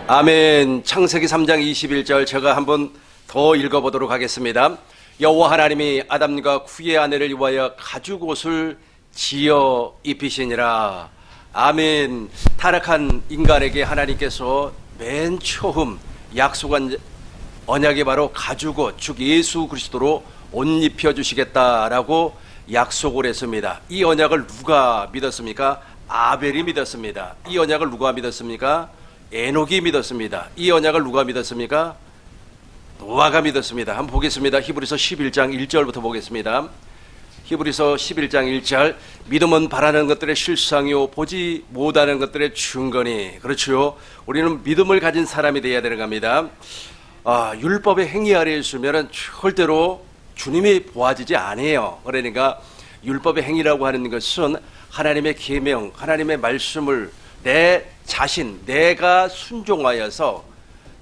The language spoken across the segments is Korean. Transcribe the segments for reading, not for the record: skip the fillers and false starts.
아멘. 창세기 3장 21절 제가 한번 더 읽어보도록 하겠습니다. 여호와 하나님이 아담과 그의 아내를 위하여 가죽옷을 지어 입히시니라. 아멘. 타락한 인간에게 하나님께서 맨 처음 약속한 언약이 바로 가죽옷, 즉 예수 그리스도로 옷 입혀주시겠다라고 약속을 했습니다. 이 언약을 누가 믿었습니까? 아벨이 믿었습니다. 이 언약을 누가 믿었습니까? 에녹이 믿었습니다. 이 언약을 누가 믿었습니까? 노아가 믿었습니다. 한번 보겠습니다. 히브리서 11장 1절부터 보겠습니다. 히브리서 11장 1절. 믿음은 바라는 것들의 실상이요 보지 못하는 것들의 증거니. 그렇죠. 우리는 믿음을 가진 사람이 되어야 되는 겁니다. 율법의 행위 아래에 있으면 절대로 주님이 보아지지 않아요. 그러니까 율법의 행위라고 하는 것은 하나님의 계명, 하나님의 말씀을 내 자신, 내가 순종하여서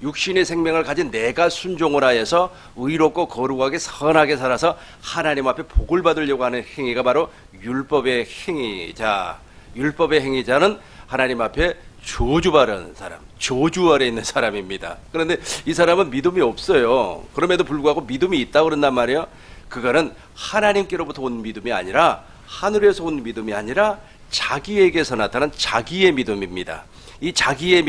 육신의 생명을 가진 내가 순종을 하여서 의롭고 거룩하게 선하게 살아서 하나님 앞에 복을 받으려고 하는 행위가 바로 율법의 행위자. 율법의 행위자는 하나님 앞에 저주받은 사람, 저주 아래 있는 사람입니다. 그런데 이 사람은 믿음이 없어요. 그럼에도 불구하고 믿음이 있다고 그런단 말이에요. 그거는 하나님께로부터 온 믿음이 아니라, 하늘에서 온 믿음이 아니라 자기에게서 나타난 자기의 믿음입니다. 이 자기의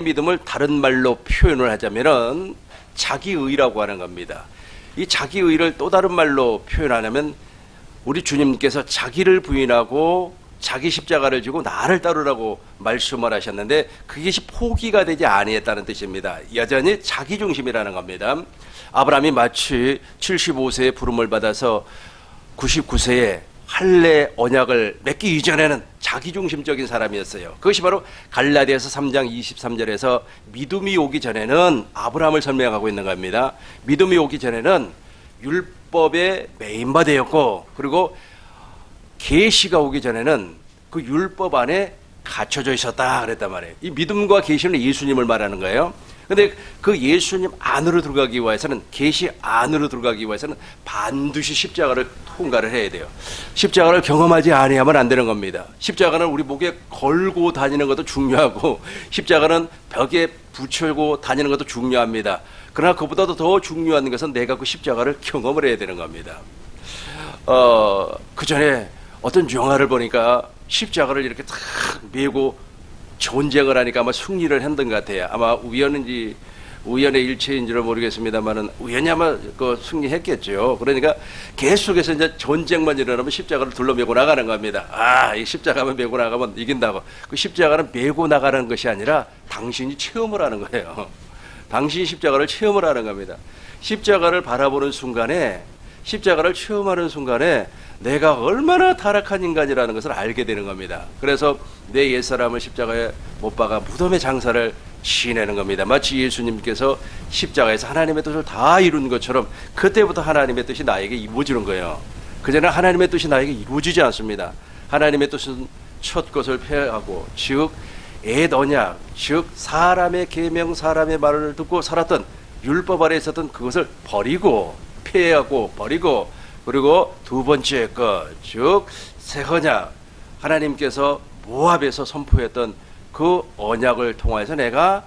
믿음을 다른 말로 표현을 하자면은 자기의라고 하는 겁니다. 이 자기의를 또 다른 말로 표현하려면 우리 주님께서 자기를 부인하고 자기 십자가를 지고 나를 따르라고 말씀을 하셨는데 그것이 포기가 되지 아니했다는 뜻입니다. 여전히 자기 중심이라는 겁니다. 아브라함이 마치 75세에 부름을 받아서 99세에 할례 언약을 맺기 이전에는 자기중심적인 사람이었어요. 그것이 바로 갈라디아서 3장 23절에서 믿음이 오기 전에는 아브라함을 설명하고 있는 겁니다. 믿음이 오기 전에는 율법에 매인바 되었고, 그리고 계시가 오기 전에는 그 율법 안에 갇혀져 있었다 그랬단 말이에요. 이 믿음과 계시는 예수님을 말하는 거예요. 근데 그 예수님 안으로 들어가기 위해서는, 계시 안으로 들어가기 위해서는 반드시 십자가를 통과를 해야 돼요. 십자가를 경험하지 아니하면 안 되는 겁니다. 십자가는 우리 목에 걸고 다니는 것도 중요하고, 십자가는 벽에 붙이고 다니는 것도 중요합니다. 그러나 그보다도 더 중요한 것은 내가 그 십자가를 경험을 해야 되는 겁니다. 그 전에 어떤 영화를 보니까 십자가를 이렇게 탁 메고 전쟁을 하니까 아마 승리를 했던 것 같아요. 아마 우연의 일체인지는 모르겠습니다만은 우연히 아마 그 승리했겠죠. 그러니까 계속해서 이제 전쟁만 일어나면 십자가를 둘러매고 나가는 겁니다. 이 십자가만 메고 나가면 이긴다고. 그 십자가는 메고 나가는 것이 아니라 당신이 체험을 하는 거예요. 당신이 십자가를 체험을 하는 겁니다. 십자가를 바라보는 순간에, 십자가를 체험하는 순간에 내가 얼마나 타락한 인간이라는 것을 알게 되는 겁니다. 그래서 내 옛사람을 십자가에 못 박아 무덤의 장사를 지내는 겁니다. 마치 예수님께서 십자가에서 하나님의 뜻을 다 이룬 것처럼 그때부터 하나님의 뜻이 나에게 이루어지는 거예요. 그전에 하나님의 뜻이 나에게 이루어지지 않습니다. 하나님의 뜻은 첫 것을 폐하고, 즉 옛 언약, 즉 사람의 계명, 사람의 말을 듣고 살았던 율법 아래 있었던 그것을 버리고, 폐하고 버리고, 그리고 두 번째 것, 즉 새 언약, 하나님께서 모압에서 선포했던 그 언약을 통해서 내가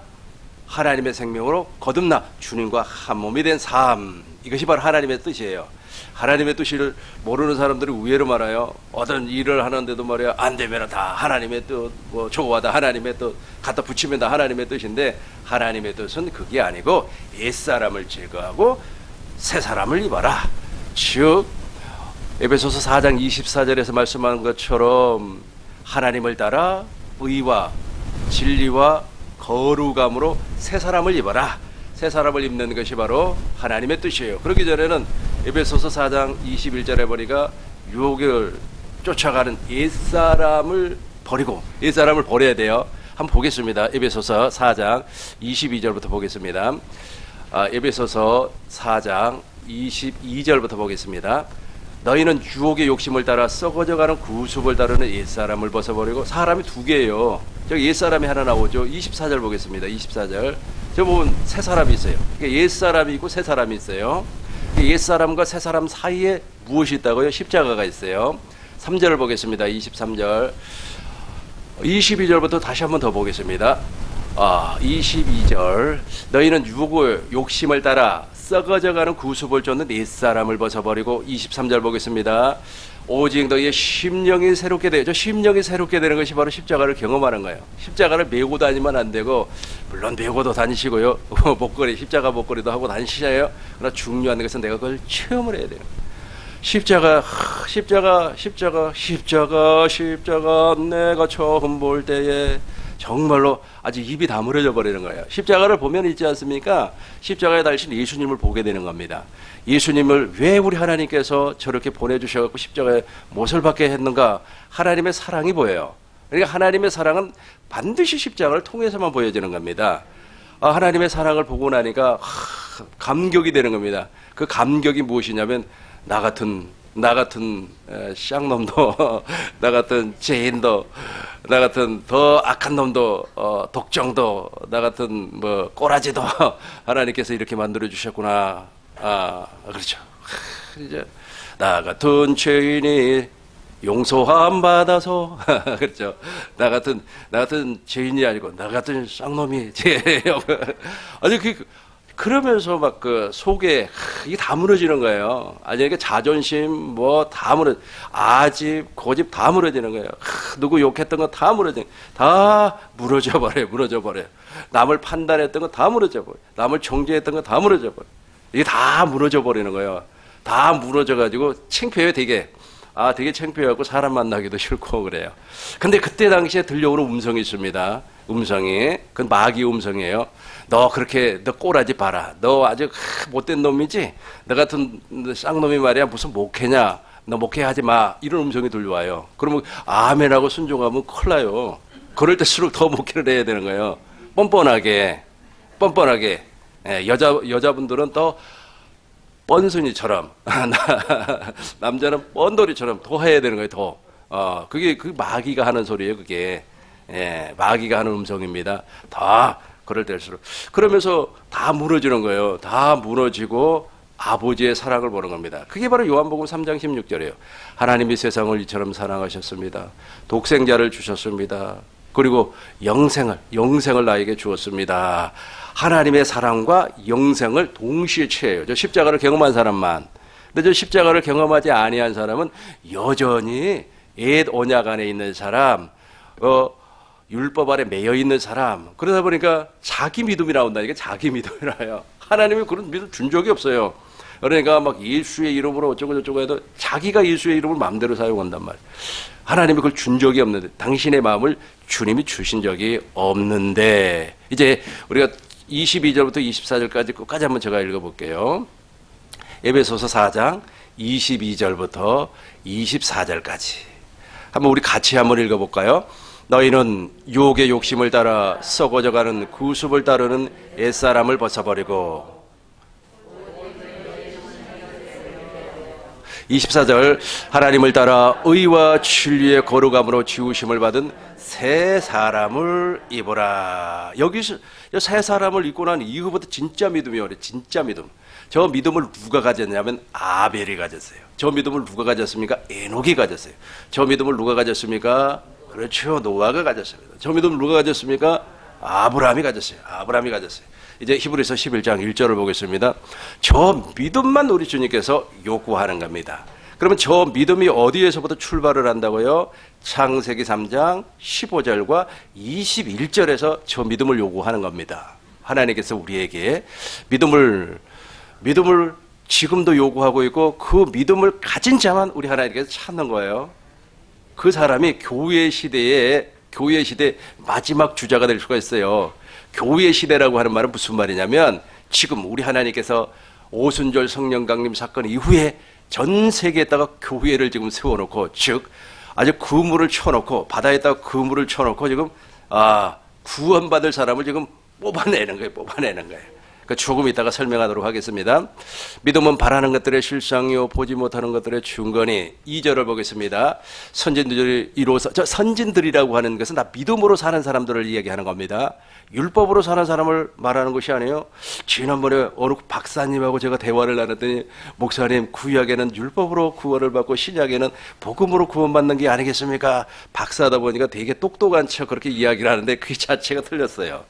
하나님의 생명으로 거듭나 주님과 한 몸이 된 삶, 이것이 바로 하나님의 뜻이에요. 하나님의 뜻을 모르는 사람들이 의외로 많아요. 어떤 일을 하는데도 말이야, 안 되면 다 하나님의 뜻, 뭐 좋아다 하나님의 뜻, 갖다 붙이면 다 하나님의 뜻인데, 하나님의 뜻은 그게 아니고 옛사람을 제거하고 새 사람을 입어라. 즉 에베소서 4장 24절에서 말씀하는 것처럼 하나님을 따라 의와 진리와 거룩함으로 새 사람을 입어라. 새 사람을 입는 것이 바로 하나님의 뜻이에요. 그러기 전에는 에베소서 4장 21절에 보니까 유혹을 쫓아가는 옛사람을 버리고, 옛사람을 버려야 돼요. 한번 보겠습니다. 에베소서 4장 22절부터 보겠습니다. 에베소서 4장 22절부터 보겠습니다. 너희는 유혹의 욕심을 따라 썩어져가는 구습을 따르는 옛사람을 벗어버리고. 사람이 두 개예요. 저기 옛사람이 하나 나오죠. 24절 보겠습니다. 24절. 저 보면 새 사람이 있어요. 옛사람이 있고 새 사람이 있어요. 옛사람과 새 사람 사이에 무엇이 있다고요? 십자가가 있어요. 3절을 보겠습니다. 23절. 22절부터 다시 한번 더 보겠습니다. 22절. 너희는 욕심을 따라 썩어져가는 구습을 쫓는 옛사람을 벗어버리고. 23절 보겠습니다. 오직 너희의 심령이 새롭게 되어. 저 심령이 새롭게 되는 것이 바로 십자가를 경험하는 거예요. 십자가를 메고 다니면 안 되고, 물론 메고도 다니시고요. 목걸이, 십자가 목걸이도 하고 다니시잖아요. 그러나 중요한 것은 내가 그걸 체험을 해야 돼요. 십자가 내가 처음 볼 때에 정말로 아주 입이 다물어져 버리는 거예요. 십자가를 보면 있지 않습니까? 십자가에 달리신 예수님을 보게 되는 겁니다. 예수님을 왜 우리 하나님께서 저렇게 보내주셔서 십자가에 못을 받게 했는가? 하나님의 사랑이 보여요. 그러니까 하나님의 사랑은 반드시 십자가를 통해서만 보여지는 겁니다. 하나님의 사랑을 보고 나니까 감격이 되는 겁니다. 그 감격이 무엇이냐면 나 같은 쌍놈도, 나 같은 죄인도, 나 같은 더 악한 놈도, 독정도, 나 같은 꼬라지도 하나님께서 이렇게 만들어 주셨구나. 그렇죠. 이제 나 같은 죄인이 용서함 받아서 그렇죠. 나 같은 죄인이 아니고 나 같은 쌍놈이 죄예요. 아니 그러면서 막 그 속에 이게 다 무너지는 거예요. 아니 이게 자존심 다 아집 고집 다 무너지는 거예요. 누구 욕했던 거 다 다 무너져 버려. 남을 판단했던 거 다 무너져 버려. 남을 정죄했던 거 다 무너져 버려. 이게 다 무너져 버리는 거예요. 다 무너져 가지고 창피해요, 되게. 되게 창피하고 사람 만나기도 싫고 그래요. 근데 그때 당시에 들려오는 음성이 있습니다. 음성이. 그건 마귀 음성이에요. 너 꼬라지 봐라. 너 아주 못된 놈이지? 너 같은 쌍놈이 말이야 무슨 목회냐? 너 목회하지 마. 이런 음성이 들려와요. 그러면 아멘하고 순종하면 큰일 나요. 그럴 때수록 더 목회를 해야 되는 거예요. 뻔뻔하게. 여자분들은 또 뻔순이처럼 남자는 뻔돌이처럼 더 해야 되는 거예요. 더. 그게 마귀가 하는 소리예요. 그게. 마귀가 하는 음성입니다. 다 그럴 때일수록. 그러면서 다 무너지는 거예요. 다 무너지고 아버지의 사랑을 보는 겁니다. 그게 바로 요한복음 3장 16절이에요. 하나님이 세상을 이처럼 사랑하셨습니다. 독생자를 주셨습니다. 그리고 영생을 나에게 주었습니다. 하나님의 사랑과 영생을 동시에 취해요. 저 십자가를 경험한 사람만. 근데 저 십자가를 경험하지 아니한 사람은 여전히 옛 언약 안에 있는 사람, 율법 아래 매여 있는 사람. 그러다 보니까 자기 믿음이 나온다니까. 자기 믿음이 나요. 하나님이 그런 믿음 준 적이 없어요. 그러니까 막 예수의 이름으로 어쩌고 저쩌고 해도 자기가 예수의 이름을 마음대로 사용한단 말이에요. 하나님이 그걸 준 적이 없는데, 당신의 마음을 주님이 주신 적이 없는데, 이제 우리가 22절부터 24절까지 한번 제가 읽어볼게요. 에베소서 4장 22절부터 24절까지 한번 우리 같이 한번 읽어볼까요? 너희는 유혹의 욕심을 따라 썩어져가는 구습을 따르는 옛사람을 벗어버리고. 24절 하나님을 따라 의와 진리의 거룩함으로 지우심을 받은 새 사람을 입어라. 여기서 새 사람을 입고 난 이후부터 진짜 믿음이 오래. 진짜 믿음. 저 믿음을 누가 가졌냐면 아벨이 가졌어요. 저 믿음을 누가 가졌습니까? 에녹이 가졌어요. 저 믿음을 누가 가졌습니까? 그렇죠. 노아가 가졌습니다. 저 믿음을 누가 가졌습니까? 아브라함이 가졌어요. 이제 히브리서 11장 1절을 보겠습니다. 저 믿음만 우리 주님께서 요구하는 겁니다. 그러면 저 믿음이 어디에서부터 출발을 한다고요? 창세기 3장 15절과 21절에서 저 믿음을 요구하는 겁니다. 하나님께서 우리에게 믿음을 지금도 요구하고 있고, 그 믿음을 가진 자만 우리 하나님께서 찾는 거예요. 그 사람이 교회 시대 마지막 주자가 될 수가 있어요. 교회 시대라고 하는 말은 무슨 말이냐면, 지금 우리 하나님께서 오순절 성령 강림 사건 이후에 전 세계에다가 교회를 지금 세워놓고, 즉 아주 그물을 쳐놓고, 바다에다가 그물을 쳐놓고 지금 구원받을 사람을 지금 뽑아내는 거예요. 조금 이따가 설명하도록 하겠습니다. 믿음은 바라는 것들의 실상이요 보지 못하는 것들의 증거니. 2절을 보겠습니다. 선진들이 이로써, 선진들이라고 하는 것은 다 믿음으로 사는 사람들을 이야기하는 겁니다. 율법으로 사는 사람을 말하는 것이 아니에요. 지난번에 어느 박사님하고 제가 대화를 나눴더니, 목사님, 구약에는 율법으로 구원을 받고 신약에는 복음으로 구원받는 게 아니겠습니까? 박사다 보니까 되게 똑똑한 척 그렇게 이야기를 하는데 그 자체가 틀렸어요.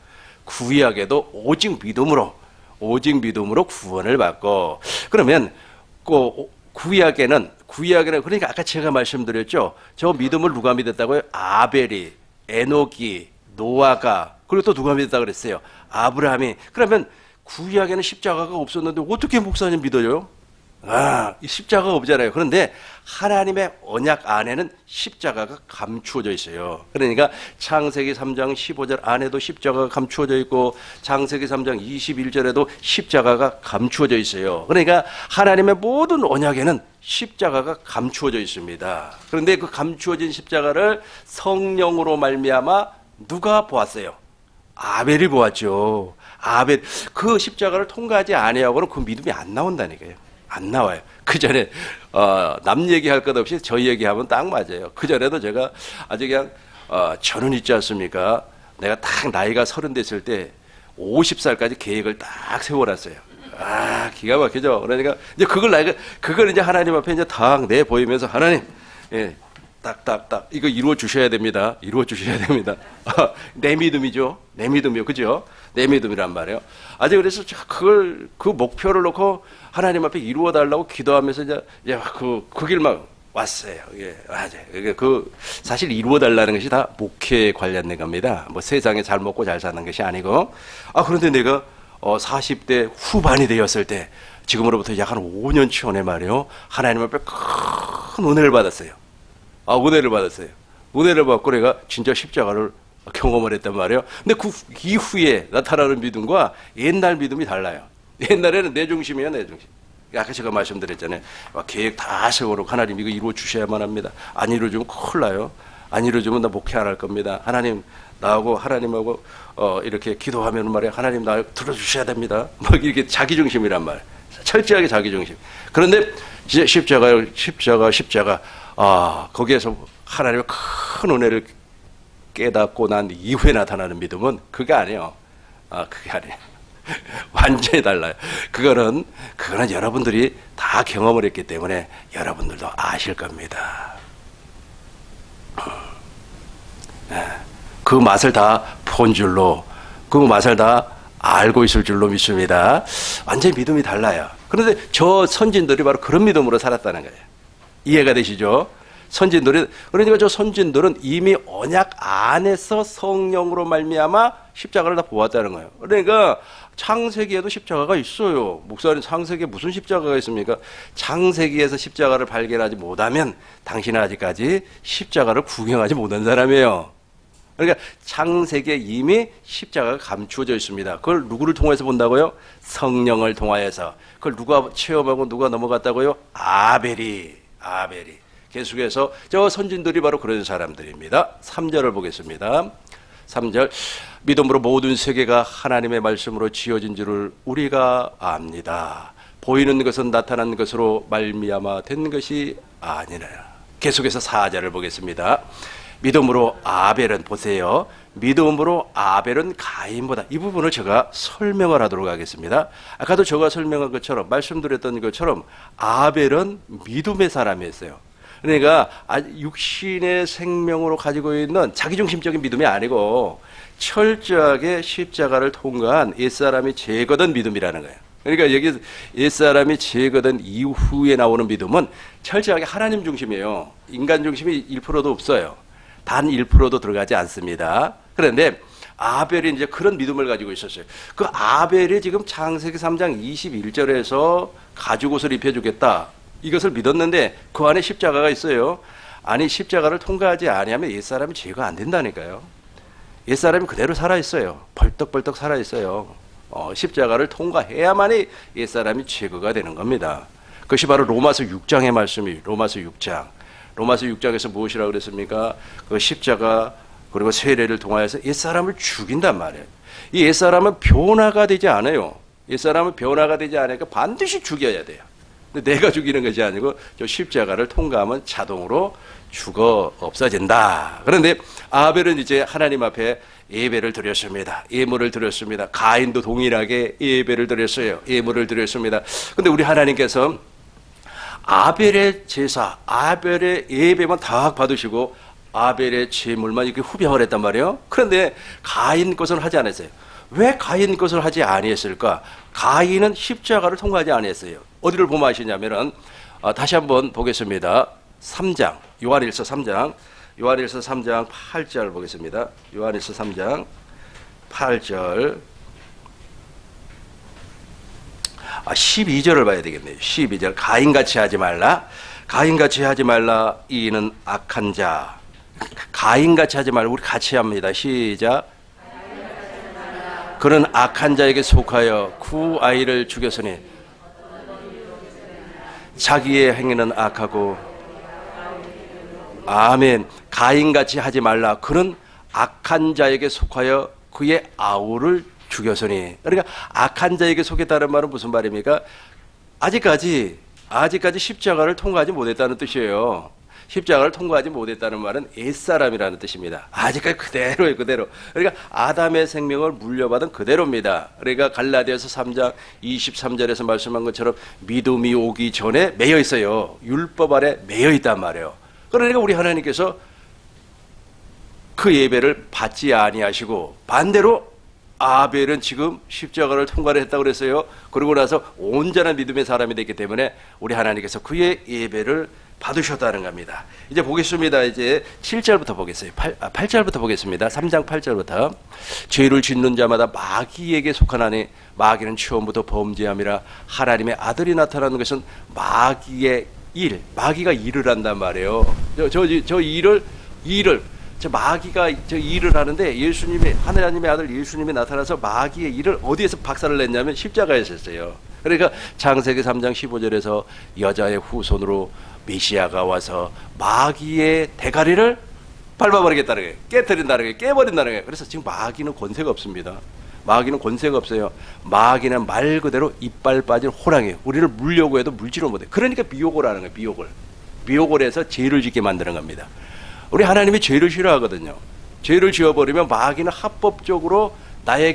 구약에도 오직 믿음으로 구원을 받고. 그러면 구약에는 그러니까 아까 제가 말씀드렸죠. 저 믿음을 누가 믿었다고요? 아벨이, 에녹이, 노아가, 그리고 또 누가 믿었다 그랬어요? 아브라함이. 그러면 구약에는 십자가가 없었는데 어떻게 목사님 믿어요? 이 십자가가 없잖아요. 그런데 하나님의 언약 안에는 십자가가 감추어져 있어요. 그러니까 창세기 3장 15절 안에도 십자가가 감추어져 있고, 창세기 3장 21절에도 십자가가 감추어져 있어요. 그러니까 하나님의 모든 언약에는 십자가가 감추어져 있습니다. 그런데 그 감추어진 십자가를 성령으로 말미암아 누가 보았어요? 아벨이 보았죠. 아벨. 그 십자가를 통과하지 아니하고는 그 믿음이 안 나온다니까요. 안 나와요. 그 전에 남 얘기할 것 없이 저 얘기하면 딱 맞아요. 그 전에도 제가 아주 그냥 저는 있지 않습니까? 내가 딱 나이가 30 됐을 때 50살까지 계획을 딱 세워놨어요. 기가 막히죠. 그러니까 이제 그걸 이제 하나님 앞에 이제 딱 내 보이면서, 하나님, 딱딱딱 이거 이루어 주셔야 됩니다. 이루어 주셔야 됩니다. 내 믿음이죠. 내 믿음이요. 그죠? 내 믿음이란 말이에요. 아직 그래서 그 목표를 놓고 하나님 앞에 이루어 달라고 기도하면서 이제 그 길만 왔어요. 예, 맞아요. 사실 이루어 달라는 것이 다 목회에 관련된 겁니다. 뭐 세상에 잘 먹고 잘 사는 것이 아니고. 그런데 내가 40대 후반이 되었을 때, 지금으로부터 약 한 5년 전에 말이에요, 하나님 앞에 큰 은혜를 받았어요. 은혜를 받았어요. 은혜를 받고 내가 진짜 십자가를 경험을 했단 말이에요. 근데 그 이후에 나타나는 믿음과 옛날 믿음이 달라요. 옛날에는 내 중심이에요, 내 중심. 아까 제가 말씀드렸잖아요. 계획 다 세워놓고, 하나님 이거 이루어 주셔야만 합니다. 안 이루어주면 큰일 나요. 안 이루어주면 나 목회 안 할 겁니다. 하나님, 나하고 하나님하고 이렇게 기도하면 말이에요, 하나님 나 들어주셔야 됩니다. 이렇게 자기중심이란 말. 철저하게 자기중심. 그런데 이제 십자가. 거기에서 하나님의 큰 은혜를 깨닫고 난 이후에 나타나는 믿음은 그게 아니에요. 그게 아니에요. 완전히 달라요. 그거는 여러분들이 다 경험을 했기 때문에 여러분들도 아실 겁니다. 그 맛을 다 본 줄로, 그 맛을 다 알고 있을 줄로 믿습니다. 완전히 믿음이 달라요. 그런데 저 선진들이 바로 그런 믿음으로 살았다는 거예요. 이해가 되시죠? 그러니까 저 선진들은 이미 언약 안에서 성령으로 말미암아 십자가를 다 보았다는 거예요. 그러니까 창세기에도 십자가가 있어요. 목사님, 창세기에 무슨 십자가가 있습니까? 창세기에서 십자가를 발견하지 못하면 당신은 아직까지 십자가를 구경하지 못한 사람이에요. 그러니까 창세기에 이미 십자가가 감추어져 있습니다. 그걸 누구를 통해서 본다고요? 성령을 통하여서. 그걸 누가 체험하고 누가 넘어갔다고요? 아벨이. 계속해서 저 선진들이 바로 그런 사람들입니다. 3절을 보겠습니다. 3절. 믿음으로 모든 세계가 하나님의 말씀으로 지어진 줄을 우리가 압니다. 보이는 것은 나타난 것으로 말미암아 된 것이 아니라. 계속해서 4절을 보겠습니다. 믿음으로 아벨은, 보세요, 믿음으로 아벨은 가인보다. 이 부분을 제가 설명을 하도록 하겠습니다. 아까도 제가 설명한 것처럼, 말씀드렸던 것처럼 아벨은 믿음의 사람이었어요. 그러니까 육신의 생명으로 가지고 있는 자기중심적인 믿음이 아니고 철저하게 십자가를 통과한 옛사람이 제거된 믿음이라는 거예요. 그러니까 여기 옛사람이 제거된 이후에 나오는 믿음은 철저하게 하나님 중심이에요. 인간 중심이 1%도 없어요. 단 1%도 들어가지 않습니다. 그런데 아벨이 이제 그런 믿음을 가지고 있었어요. 그 아벨이 지금 창세기 3장 21절에서 가죽옷을 입혀주겠다, 이것을 믿었는데 그 안에 십자가가 있어요. 아니, 십자가를 통과하지 아니하면 옛사람이 제거 안 된다니까요. 옛사람이 그대로 살아있어요. 벌떡벌떡 살아있어요. 십자가를 통과해야만이 옛사람이 제거가 되는 겁니다. 그것이 바로 로마서 6장의 말씀이, 로마서 6장에서 무엇이라고 그랬습니까? 그 십자가 그리고 세례를 통하여서 옛사람을 죽인단 말이에요. 이 옛사람은 변화가 되지 않아요. 이 사람은 변화가 되지 않으니까 반드시 죽여야 돼요. 근데 내가 죽이는 것이 아니고 저 십자가를 통과하면 자동으로 죽어 없어진다. 그런데 아벨은 이제 하나님 앞에 예배를 드렸습니다. 예물을 드렸습니다. 가인도 동일하게 예배를 드렸어요. 예물을 드렸습니다. 근데 우리 하나님께서 아벨의 제사, 아벨의 예배만 다 받으시고 아벨의 제물만 이렇게 후병을 했단 말이에요. 그런데 가인 것은 하지 않았어요. 왜 가인 것을 하지 아니했을까? 가인은 십자가를 통과하지 아니했어요. 어디를 보면 아시냐면은 다시 한번 보겠습니다. 3장 요한일서 3장 8절 보겠습니다. 요한일서 3장 8절 12절을 봐야 되겠네요. 12절 가인같이 하지 말라. 가인같이 하지 말라. 이는 악한 자. 가인같이 하지 말라. 우리 같이 합니다. 시작. 그는 악한 자에게 속하여 구 아이를 죽였으니 자기의 행위는 악하고 아멘. 가인같이 하지 말라. 그는 악한 자에게 속하여 그의 아우를 죽였으니. 그러니까 악한 자에게 속했다는 말은 무슨 말입니까? 아직까지 십자가를 통과하지 못했다는 뜻이에요. 십자가를 통과하지 못했다는 말은 옛사람이라는 뜻입니다. 아직까지 그대로예요, 그대로. 그러니까 아담의 생명을 물려받은 그대로입니다. 그러니까 갈라디아서 3장 23절에서 말씀한 것처럼 믿음이 오기 전에 매여 있어요. 율법 아래 매여 있단 말이에요. 그러니까 우리 하나님께서 그 예배를 받지 아니하시고 반대로 아벨은 지금 십자가를 통과를 했다고 그랬어요. 그러고 나서 온전한 믿음의 사람이 됐기 때문에 우리 하나님께서 그의 예배를 받으셨다는 겁니다. 이제 보겠습니다. 이제 7절부터 보겠어요. 8절부터 보겠습니다. 3장 8절부터. 죄를 짓는 자마다 마귀에게 속하나니 마귀는 처음부터 범죄함이라. 하나님의 아들이 나타나는 것은 마귀의 일, 마귀가 일을 한단 말이에요. 저 마귀가 저 일을 하는데 예수님이, 하나님의 아들 예수님이 나타나서 마귀의 일을 어디에서 박살을 냈냐면 십자가에서 했어요. 그러니까 창세기 3장 15절에서 여자의 후손으로 메시아가 와서 마귀의 대가리를 밟아버리겠다는 거예요. 깨뜨린다는 거예요. 깨버린다는 거예요. 그래서 지금 마귀는 권세가 없습니다. 마귀는 권세가 없어요. 마귀는 말 그대로 이빨 빠진 호랑이에요. 우리를 물려고 해도 물지를 못해요. 그러니까 미혹을 하는 거예요. 미혹을 해서 죄를 짓게 만드는 겁니다. 우리 하나님이 죄를 싫어하거든요. 죄를 지어버리면 마귀는 합법적으로 나가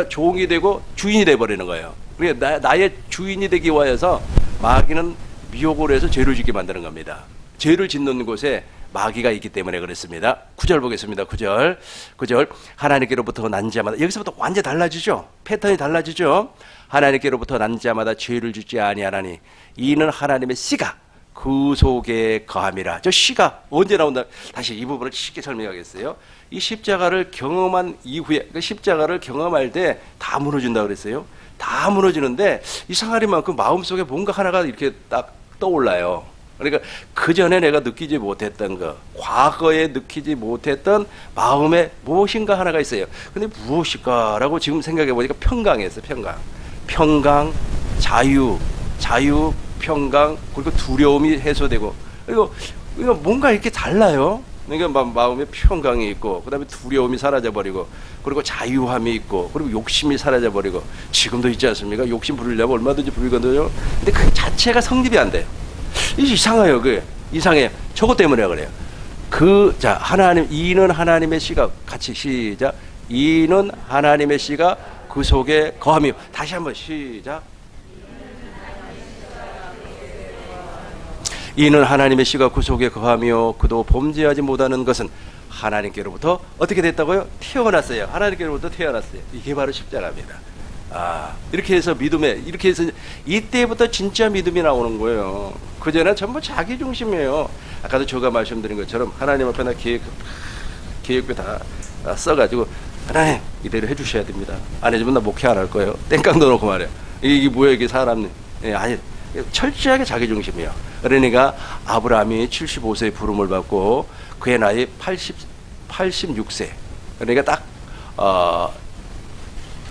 종이 되고 주인이 돼버리는 거예요. 그러니까 나의 주인이 되기 위해서 마귀는 미혹을 해서 죄를 짓게 만드는 겁니다. 죄를 짓는 곳에 마귀가 있기 때문에 그렇습니다. 9절 보겠습니다. 9절 하나님께로부터 난 자마다, 여기서부터 완전히 달라지죠. 패턴이 달라지죠. 하나님께로부터 난 자마다 죄를 짓지 아니하나니 이는 하나님의 씨가 그 속에 거함이라. 저 씨가 언제 나온다? 다시 이 부분을 쉽게 설명하겠어요. 이 십자가를 경험한 이후에, 그 십자가를 경험할 때 다 무너진다 그랬어요. 다 무너지는데 이상하리만큼 마음속에 뭔가 하나가 이렇게 딱 떠올라요. 그러니까 그 전에 내가 느끼지 못했던 거, 과거에 느끼지 못했던 마음에 무엇인가 하나가 있어요. 근데 무엇일까라고 지금 생각해 보니까 평강이었어요. 평강, 자유, 평강, 그리고 두려움이 해소되고, 그리고 뭔가 이렇게 달라요. 그러니까 마음에 평강이 있고, 그 다음에 두려움이 사라져버리고, 그리고 자유함이 있고, 그리고 욕심이 사라져버리고, 지금도 있지 않습니까? 욕심 부리려면 얼마든지 부리거든요. 근데 그 자체가 성립이 안 돼요. 이상해요. 이상해요. 저것 때문에 그래요. 이는 하나님의 씨가, 같이 시작. 이는 하나님의 씨가 그 속에 거함이요. 다시 한번 시작. 이는 하나님의 씨가 그 속에 거하며 그도 범죄하지 못하는 것은 하나님께로부터 어떻게 됐다고요? 태어났어요. 하나님께로부터 태어났어요. 이게 바로 십자가입니다. 이렇게 해서 이렇게 해서 이때부터 진짜 믿음이 나오는 거예요. 그전에는 전부 자기 중심이에요. 아까도 제가 말씀드린 것처럼 하나님 앞에 나 계획표 다 써가지고 하나님 이대로 해주셔야 됩니다. 안 해주면 나 목회 안 할 거예요. 땡깡 넣어놓고 말이에요. 이게 뭐야 이게 사람. 아니, 철저하게 자기 중심이에요. 그러니까 아브라함이 75세의 부름을 받고 그의 나이 86세. 그러니까 딱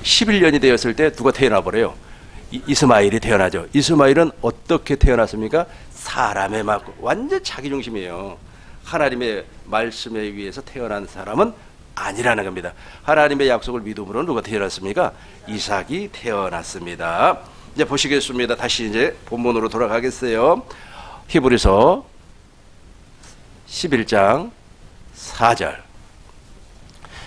11년이 되었을 때 누가 태어나 버려요. 이스마엘이 태어나죠. 이스마엘은 어떻게 태어났습니까? 사람에 맞고 완전 자기 중심이에요. 하나님의 말씀에 의해서 태어난 사람은 아니라는 겁니다. 하나님의 약속을 믿음으로 누가 태어났습니까? 이삭이 태어났습니다. 이제 보시겠습니다. 다시 이제 본문으로 돌아가겠어요. 히브리서 11장 4절.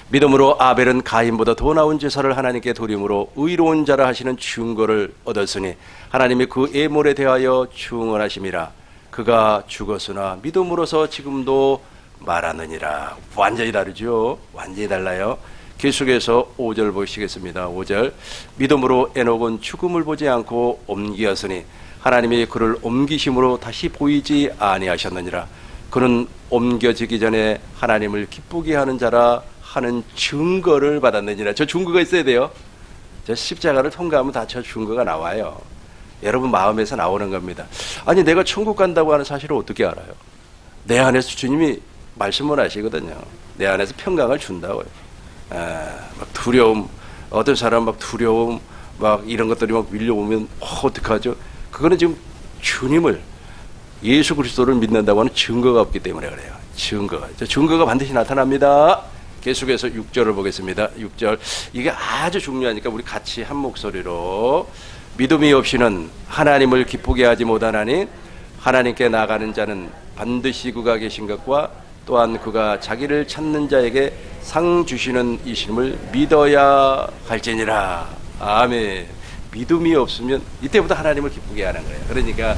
믿음으로 아벨은 가인보다 더 나은 제사를 하나님께 드림으로 의로운 자라 하시는 증거를 얻었으니 하나님이 그 애물에 대하여 증언하심이라. 그가 죽었으나 믿음으로서 지금도 말하느니라. 완전히 다르죠. 완전히 달라요. 계속해서 5절 보시겠습니다. 5절. 믿음으로 에녹은 죽음을 보지 않고 옮기었으니 하나님이 그를 옮기심으로 다시 보이지 아니하셨느니라. 그는 옮겨지기 전에 하나님을 기쁘게 하는 자라 하는 증거를 받았느니라. 저 증거가 있어야 돼요. 저 십자가를 통과하면 다 저 증거가 나와요. 여러분 마음에서 나오는 겁니다. 아니 내가 천국 간다고 하는 사실을 어떻게 알아요? 내 안에서 주님이 말씀을 하시거든요. 내 안에서 평강을 준다고요. 막 두려움, 어떤 사람 막 두려움, 막 이런 것들이 막 밀려오면 어떡하죠? 그거는 지금 주님을, 예수 그리스도를 믿는다고 하는 증거가 없기 때문에 그래요. 증거가 반드시 나타납니다. 계속해서 6절을 보겠습니다. 6절. 이게 아주 중요하니까 우리 같이 한 목소리로 믿음이 없이는 하나님을 기쁘게 하지 못하나니 하나님께 나가는 자는 반드시 그가 계신 것과 또한 그가 자기를 찾는 자에게 상 주시는 이심을 믿어야 할지니라. 아멘. 믿음이 없으면 이때부터 하나님을 기쁘게 하는 거예요. 그러니까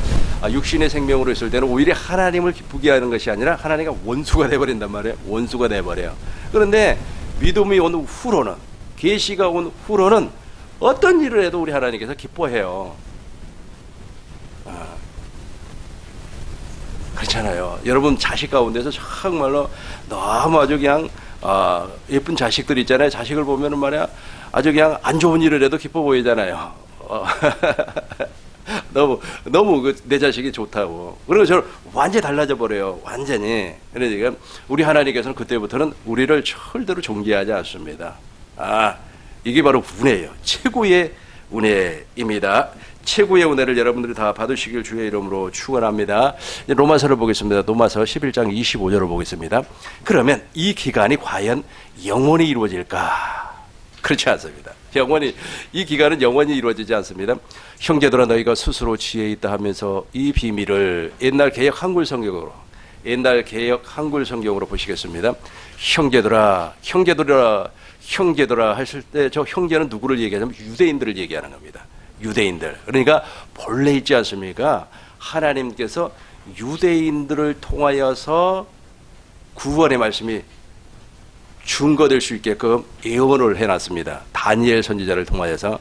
육신의 생명으로 있을 때는 오히려 하나님을 기쁘게 하는 것이 아니라 하나님과 원수가 돼버린단 말이에요. 원수가 돼버려요. 그런데 믿음이 온 후로는, 계시가 온 후로는 어떤 일을 해도 우리 하나님께서 기뻐해요. 그렇잖아요. 여러분 자식 가운데서 정말로 너무 아주 그냥 예쁜 자식들 있잖아요. 자식을 보면은 말이야 아주 그냥 안 좋은 일을 해도 기뻐 보이잖아요. 너무 내 자식이 좋다고. 그리고 저는 완전히 달라져 버려요. 완전히. 그러니까 우리 하나님께서는 그때부터는 우리를 절대로 존귀하지 않습니다. 이게 바로 은혜예요. 최고의 은혜입니다. 최고의 은혜를 여러분들이 다 받으시길 주의 이름으로 축원합니다. 로마서를 보겠습니다. 로마서 11장 25절을 보겠습니다. 그러면 이 기간이 과연 영원히 이루어질까? 그렇지 않습니다. 이 기간은 영원히 이루어지지 않습니다. 형제들아 너희가 스스로 지혜 있다 하면서 이 비밀을 옛날 개역 한글 성경으로 보시겠습니다. 형제들아 하실 때 저 형제는 누구를 얘기하냐면 유대인들을 얘기하는 겁니다. 유대인들. 그러니까 본래 있지 않습니까? 하나님께서 유대인들을 통하여서 구원의 말씀이 증거될 수 있게끔 예언을 해놨습니다. 다니엘 선지자를 통하여서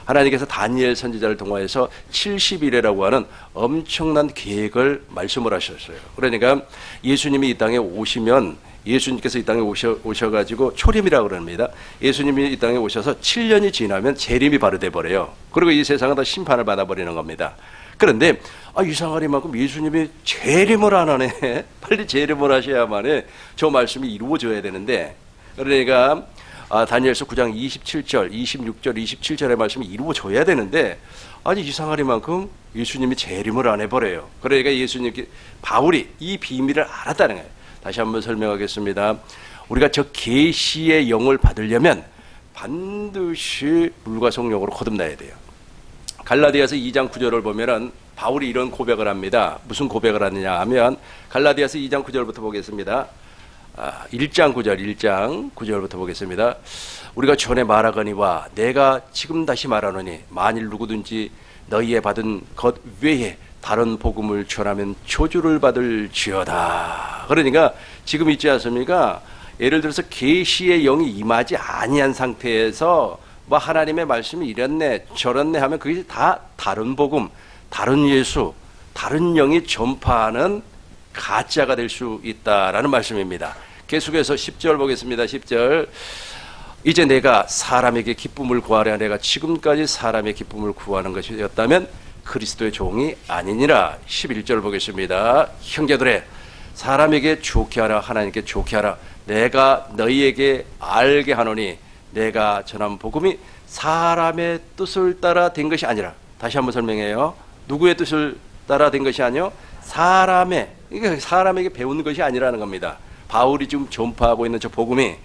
하나님께서 다니엘 선지자를 통하여서 70일이라고 하는 엄청난 계획을 말씀을 하셨어요. 그러니까 예수님이 이 땅에 오시면 예수님께서 이 땅에 오셔가지고 초림이라고 그럽니다. 예수님이 이 땅에 오셔서 7년이 지나면 재림이 바로 돼버려요. 그리고 이 세상은 다 심판을 받아버리는 겁니다. 그런데 이상하리만큼 예수님이 재림을 안 하네. 빨리 재림을 하셔야만 저 말씀이 이루어져야 되는데, 그러니까 다니엘서 9장 27절, 26절, 27절의 말씀이 이루어져야 되는데 이상하리만큼 예수님이 재림을 안 해버려요. 그러니까 바울이 이 비밀을 알았다는 거예요. 다시 한번 설명하겠습니다. 우리가 저 계시의 영을 받으려면 반드시 물과 성령으로 거듭나야 돼요. 갈라디아서 2장 9절을 보면은 바울이 이런 고백을 합니다. 무슨 고백을 하느냐 하면 갈라디아서 2장 9절부터 보겠습니다. 1장 9절부터 보겠습니다. 우리가 전에 말하거니와 내가 지금 다시 말하노니 만일 누구든지 너희의 받은 것 외에 다른 복음을 전하면 저주를 받을지어다. 그러니까 지금 있지 않습니까? 예를 들어서 계시의 영이 임하지 아니한 상태에서 하나님의 말씀이 이랬네 저랬네 하면 그게 다 다른 복음, 다른 예수, 다른 영이 전파하는 가짜가 될 수 있다라는 말씀입니다. 계속해서 10절 보겠습니다. 10절. 이제 내가 사람에게 기쁨을 구하려 내가 지금까지 사람의 기쁨을 구하는 것이었다면 그리스도의 종이 아니니라. 11절 보겠습니다. 형제들의 사람에게 좋게 하라 하나님께 좋게 하라. 내가 너희에게 알게 하노니 내가 전한 복음이 사람의 뜻을 따라 된 것이 아니라. 다시 한번 설명해요. 누구의 뜻을 따라 된 것이 아니요 사람에게 배운 것이 아니라는 겁니다. 바울이 지금 전파하고 있는 저 복음이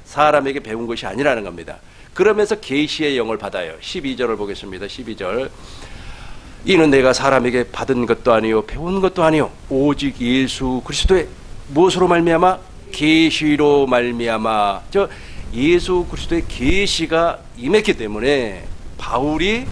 사람에게 배운 것이 아니라는 겁니다. 그러면서 계시의 영을 받아요. 12절을 보겠습니다. 12절. 이는 내가 사람에게 받은 것도 아니요 배운 것도 아니요 오직 예수 그리스도의 무엇으로 말미암아? 계시로 말미암아. 저 예수 그리스도의 계시가 임했기 때문에 바울이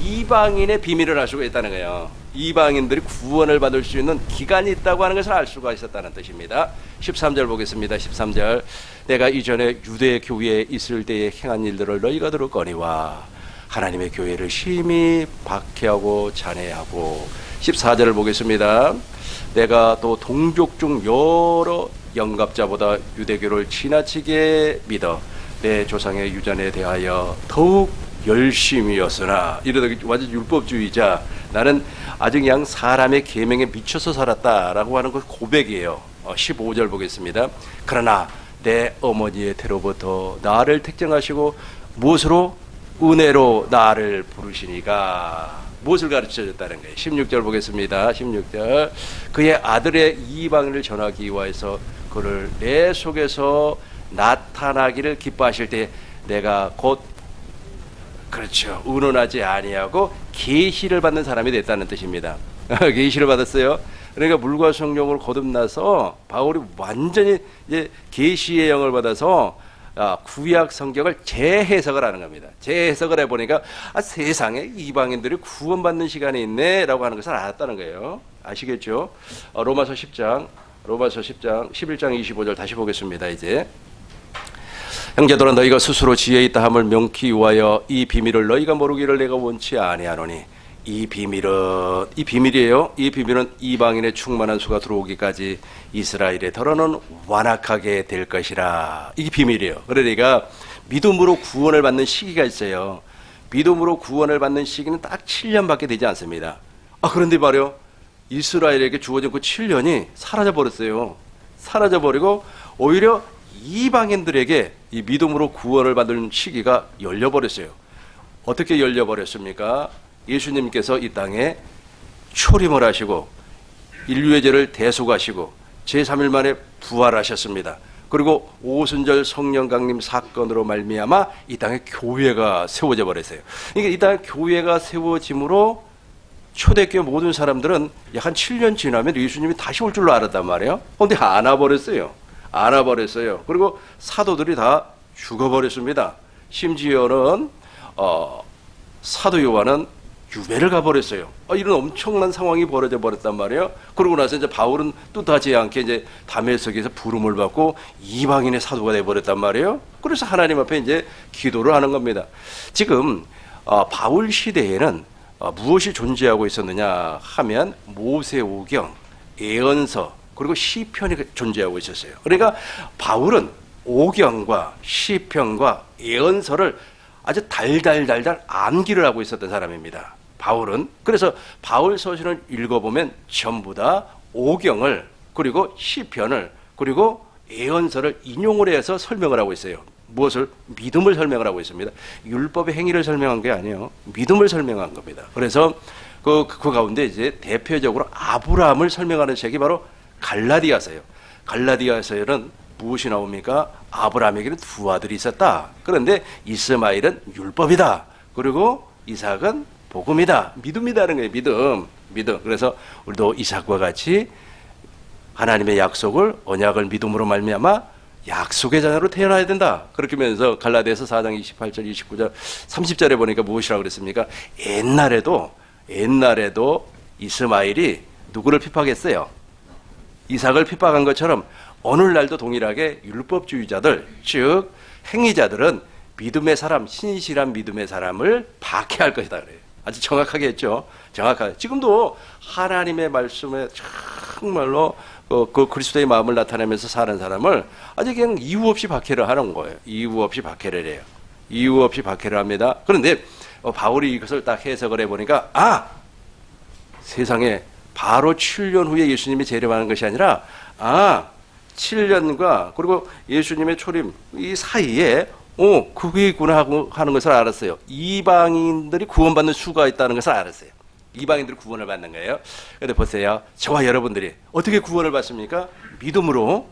이방인의 비밀을 알 수가 있다는 거예요. 이방인들이 구원을 받을 수 있는 기간이 있다고 하는 것을 알 수가 있었다는 뜻입니다. 13절 보겠습니다. 13절. 내가 이전에 유대 교회에 있을 때에 행한 일들을 너희가 들었거니와 하나님의 교회를 심히 박해하고 잔해하고. 14절을 보겠습니다. 내가 또 동족 중 여러 영갑자보다 유대교를 지나치게 믿어 내 조상의 유전에 대하여 더욱 열심이었으나. 이러다 완전 율법주의자, 나는 아직 그냥 사람의 계명에 미쳐서 살았다라고 하는 것 고백이에요. 15절 보겠습니다. 그러나 내 어머니의 태로부터 나를 택정하시고 무엇으로? 은혜로 나를 부르시니가. 무엇을 가르쳐줬다는 거예요. 16절 보겠습니다. 16절. 그의 아들의 이방인을 전하기 위하여서 그를 내 속에서 나타나기를 기뻐하실 때 내가 곧 그렇죠. 의논하지 아니하고 계시를 받는 사람이 됐다는 뜻입니다. 계시를 받았어요. 그러니까 물과 성령으로 거듭나서 바울이 완전히 이제 계시의 영을 받아서 구약 성경을 재해석을 하는 겁니다. 재해석을 해보니까 세상에 이방인들이 구원받는 시간이 있네라고 하는 것을 알았다는 거예요. 아시겠죠? 로마서 10장 11장 25절 다시 보겠습니다. 이제 형제들아 너희가 스스로 지혜 있다 함을 명키 위하여 이 비밀을 너희가 모르기를 내가 원치 아니하노니. 이 비밀이에요. 이 비밀은 이방인의 충만한 수가 들어오기까지 이스라엘의 더러는 완악하게 될 것이라. 이게 비밀이에요. 그러니까 믿음으로 구원을 받는 시기가 있어요. 믿음으로 구원을 받는 시기는 딱 7년밖에 되지 않습니다. 그런데 말이요, 이스라엘에게 주어진 그 7년이 사라져버렸어요. 사라져버리고 오히려 이방인들에게 이 믿음으로 구원을 받는 시기가 열려버렸어요. 어떻게 열려버렸습니까? 예수님께서 이 땅에 초림을 하시고 인류의 죄를 대속하시고 제3일 만에 부활하셨습니다. 그리고 오순절 성령 강림 사건으로 말미암아 이 땅에 교회가 세워져 버렸어요. 그러니까 이 땅에 교회가 세워짐으로 초대교회 모든 사람들은 약 한 7년 지나면 예수님이 다시 올 줄로 알았단 말이에요. 그런데 안 와버렸어요. 안 와버렸어요. 그리고 사도들이 다 죽어버렸습니다. 심지어는 사도 요한은 유배를 가버렸어요. 이런 엄청난 상황이 벌어져 버렸단 말이에요. 그러고 나서 이제 바울은 뜻하지 않게 이제 다메섹에서 부름을 받고 이방인의 사도가 돼 버렸단 말이에요. 그래서 하나님 앞에 이제 기도를 하는 겁니다. 지금 바울 시대에는 무엇이 존재하고 있었느냐 하면 모세오경, 예언서, 그리고 시편이 존재하고 있었어요. 그러니까 바울은 오경과 시편과 예언서를 아주 달달 암기를 하고 있었던 사람입니다. 바울은. 그래서 바울 서신을 읽어보면 전부 다 오경을, 그리고 시편을, 그리고 예언서를 인용을 해서 설명을 하고 있어요. 무엇을? 믿음을 설명을 하고 있습니다. 율법의 행위를 설명한 게 아니에요. 믿음을 설명한 겁니다. 그래서 그 가운데 이제 대표적으로 아브라함을 설명하는 책이 바로 갈라디아서예요. 갈라디아서에는 무엇이 나옵니까? 아브라함에게는 두 아들이 있었다. 그런데 이스마엘은 율법이다. 그리고 이삭은 복음이다. 믿음이다는 거예요. 믿음. 그래서 우리도 이삭과 같이 하나님의 약속을, 언약을 믿음으로 말미암아 약속의 자녀로 태어나야 된다. 그렇게 하면서 갈라디아서 4장 28절, 29절, 30절에 보니까 무엇이라고 그랬습니까? 옛날에도 이스마엘이 누구를 핍박했어요? 이삭을 핍박한 것처럼 오늘날도 동일하게 율법주의자들, 즉 행위자들은 믿음의 사람, 신실한 믿음의 사람을 박해할 것이다 그래요. 아주 정확하게 했죠. 정확하게. 지금도 하나님의 말씀에 정말로 그 그리스도의 마음을 나타내면서 사는 사람을 아주 그냥 이유 없이 박해를 하는 거예요. 이유 없이 박해를 해요. 이유 없이 박해를 합니다. 그런데 바울이 이것을 딱 해석을 해보니까 세상에 바로 7년 후에 예수님이 재림하는 것이 아니라 7년과 그리고 예수님의 초림 이 사이에 그게 있구나 하고 하는 것을 알았어요. 이방인들이 구원받는 수가 있다는 것을 알았어요. 이방인들이 구원을 받는 거예요. 그런데 보세요. 저와 여러분들이 어떻게 구원을 받습니까? 믿음으로.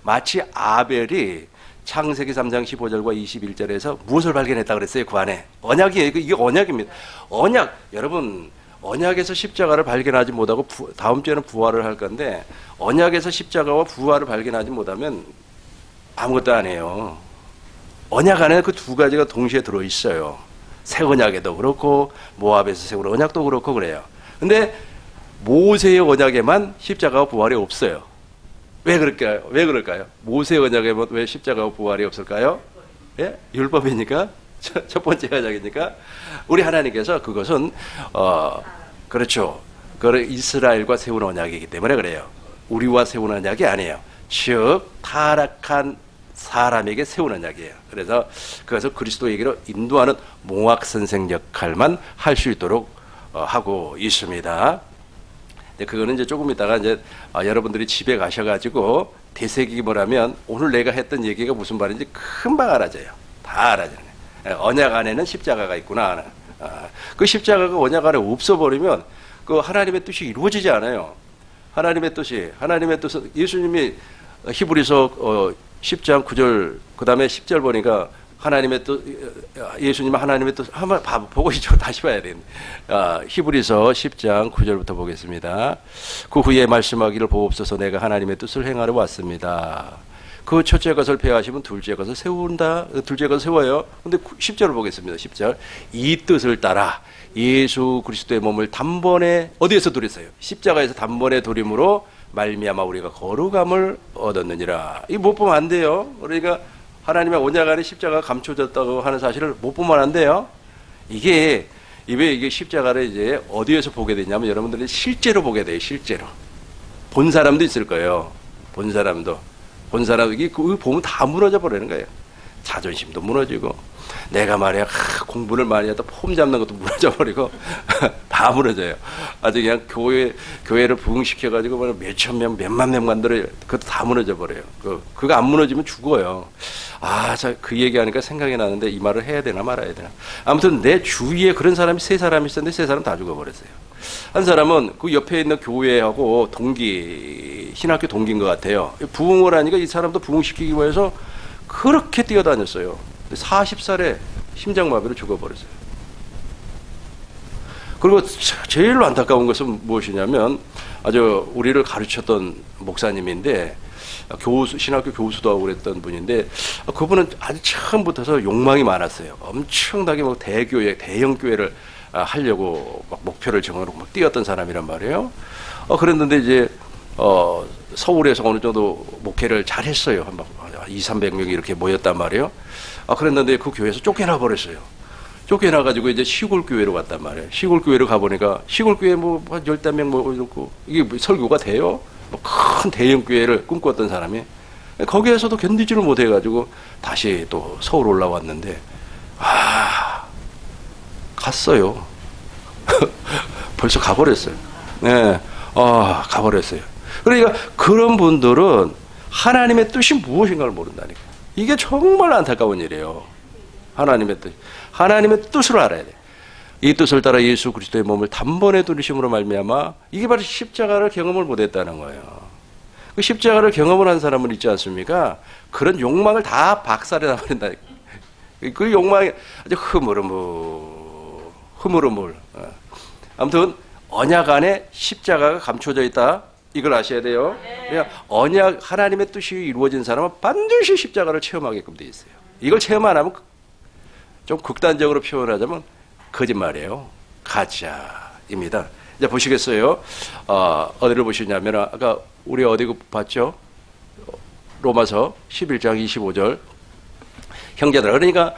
마치 아벨이 창세기 3장 15절과 21절에서 무엇을 발견했다 그랬어요? 그 안에 언약이에요. 이게 언약입니다. 언약, 여러분 언약에서 십자가를 발견하지 못하고 다음 주에는 부활을 할 건데 언약에서 십자가와 부활을 발견하지 못하면 아무것도 안 해요. 언약 안에 그 두 가지가 동시에 들어있어요. 새 언약에도 그렇고 모압에서 세운 언약도 그렇고 그래요. 근데 모세의 언약에만 십자가와 부활이 없어요. 왜 그럴까요? 왜 그럴까요? 모세의 언약에만 왜 십자가와 부활이 없을까요? 예? 율법이니까? 첫 번째 언약이니까? 우리 하나님께서 그것은 그렇죠. 그 이스라엘과 세운 언약이기 때문에 그래요. 우리와 세운 언약이 아니에요. 즉 타락한 사람에게 세운 언약이에요. 그래서 그것을 그리스도에게로 인도하는 몽학 선생 역할만 할 수 있도록 하고 있습니다. 그거는 이제 조금 있다가 이제 여러분들이 집에 가셔가지고 되새김을 하면 오늘 내가 했던 얘기가 무슨 말인지 금방 알아져요. 다 알아져요. 언약 안에는 십자가가 있구나. 그 십자가가 언약 안에 없어버리면 그 하나님의 뜻이 이루어지지 않아요. 하나님의 뜻은 예수님이 히브리서 10장 9절 그 다음에 10절 보니까 하나님의 뜻, 예수님은 하나님의 뜻 한번 보고 있죠. 다시 봐야 되는데 히브리서 10장 9절부터 보겠습니다. 그 후에 말씀하기를 보옵소서 내가 하나님의 뜻을 행하러 왔습니다. 그 첫째 것을 폐하시면 둘째 것을 세운다. 둘째 것을 세워요. 근데 10절을 보겠습니다. 10절 이 뜻을 따라 예수 그리스도의 몸을 단번에 어디에서 드렸어요? 십자가에서 단번에 드림으로 말미암아 우리가 거룩함을 얻었느니라. 이거 못 보면 안 돼요. 그러니까 하나님의 언약 안에 십자가가 감춰졌다고 하는 사실을 못 보면 안 돼요. 이게 십자가를 이제 어디에서 보게 되냐면 여러분들이 실제로 보게 돼요. 실제로 본 사람도 있을 거예요. 본 사람도 이게 그거 보면 다 무너져 버리는 거예요. 자존심도 무너지고 내가 말이야 공부를 많이 하다 폼 잡는 것도 무너져 버리고 다 무너져요. 아주 그냥 교회를 부흥시켜 가지고 몇천 명 몇만 명 만들어 그것도 다 무너져 버려요. 그거 안 무너지면 죽어요. 그 얘기하니까 생각이 나는데 이 말을 해야 되나 말아야 되나. 아무튼 내 주위에 그런 사람이 세 사람이 있었는데 세 사람 다 죽어버렸어요. 한 사람은 그 옆에 있는 교회하고 신학교 동기인 것 같아요. 부흥을 하니까 이 사람도 부흥시키기 위해서 그렇게 뛰어다녔어요. 40살에 심장마비로 죽어버렸어요. 그리고 제일 안타까운 것은 무엇이냐면 아주 우리를 가르쳤던 목사님인데 신학교 교수도 하고 그랬던 분인데 그분은 아주 처음부터 욕망이 많았어요. 엄청나게 대형 교회를 하려고 목표를 정해놓고 뛰었던 사람이란 말이에요. 그랬는데 이제 서울에서 어느 정도 목회를 잘했어요. 한 200~300명이 이렇게 모였단 말이에요. 그랬는데 그 교회에서 쫓겨나 버렸어요. 쫓겨나가지고 이제 시골 교회로 갔단 말이에요. 시골 교회로 가보니까 시골 교회 한 10명 이렇고 이게 설교가 돼요? 큰 대형 교회를 꿈꿨던 사람이 거기에서도 견디지를 못해가지고 다시 또 서울 올라왔는데 갔어요. 벌써 가버렸어요. 네, 가버렸어요. 그러니까 그런 분들은 하나님의 뜻이 무엇인가를 모른다니까. 이게 정말 안타까운 일이에요. 하나님의 뜻을 알아야 돼. 이 뜻을 따라 예수 그리스도의 몸을 단번에 두르심으로 말미암아 이게 바로 십자가를 경험을 못했다는 거예요. 그 십자가를 경험을 한 사람은 있지 않습니까? 그런 욕망을 다 박살내 나버린다. 그 욕망이 아주 흐물흐물. 아무튼 언약 안에 십자가가 감춰져 있다. 이걸 아셔야 돼요. 언약 하나님의 뜻이 이루어진 사람은 반드시 십자가를 체험하게끔 돼 있어요. 이걸 체험 안 하면 좀 극단적으로 표현하자면 거짓말이에요. 가짜입니다. 이제 보시겠어요? 어디를 보시냐면 아까 우리 어디 봤죠? 로마서 11장 25절 형제들. 그러니까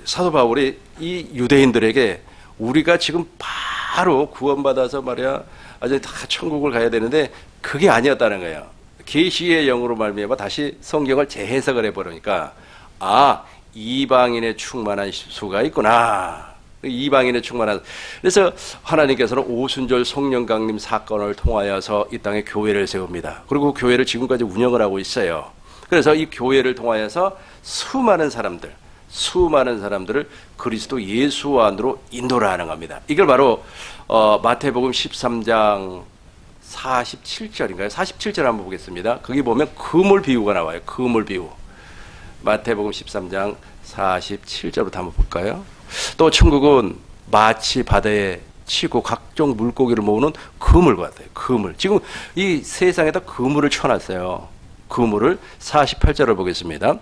사도 바울이 이 유대인들에게 우리가 지금 바로 구원받아서 말이야 아주 다 천국을 가야 되는데 그게 아니었다는 거예요. 계시의 영으로 말미암아 다시 성경을 재해석을 해버리니까 이방인의 충만한 수가 있구나. 이방인의 충만한. 그래서 하나님께서는 오순절 성령 강림 사건을 통하여서 이 땅에 교회를 세웁니다. 그리고 그 교회를 지금까지 운영을 하고 있어요. 그래서 이 교회를 통하여서 수많은 사람들을 그리스도 예수 안으로 인도를 하는 겁니다. 이걸 바로 마태복음 13장 47절인가요? 47절 한번 보겠습니다. 거기 보면 그물 비유가 나와요. 그물 비유. 마태복음 13장 47절부터 한번 볼까요? 또 천국은 마치 바다에 치고 각종 물고기를 모으는 그물 같아요. 그물. 지금 이 세상에다 그물을 쳐놨어요. 그물을 48절을 보겠습니다.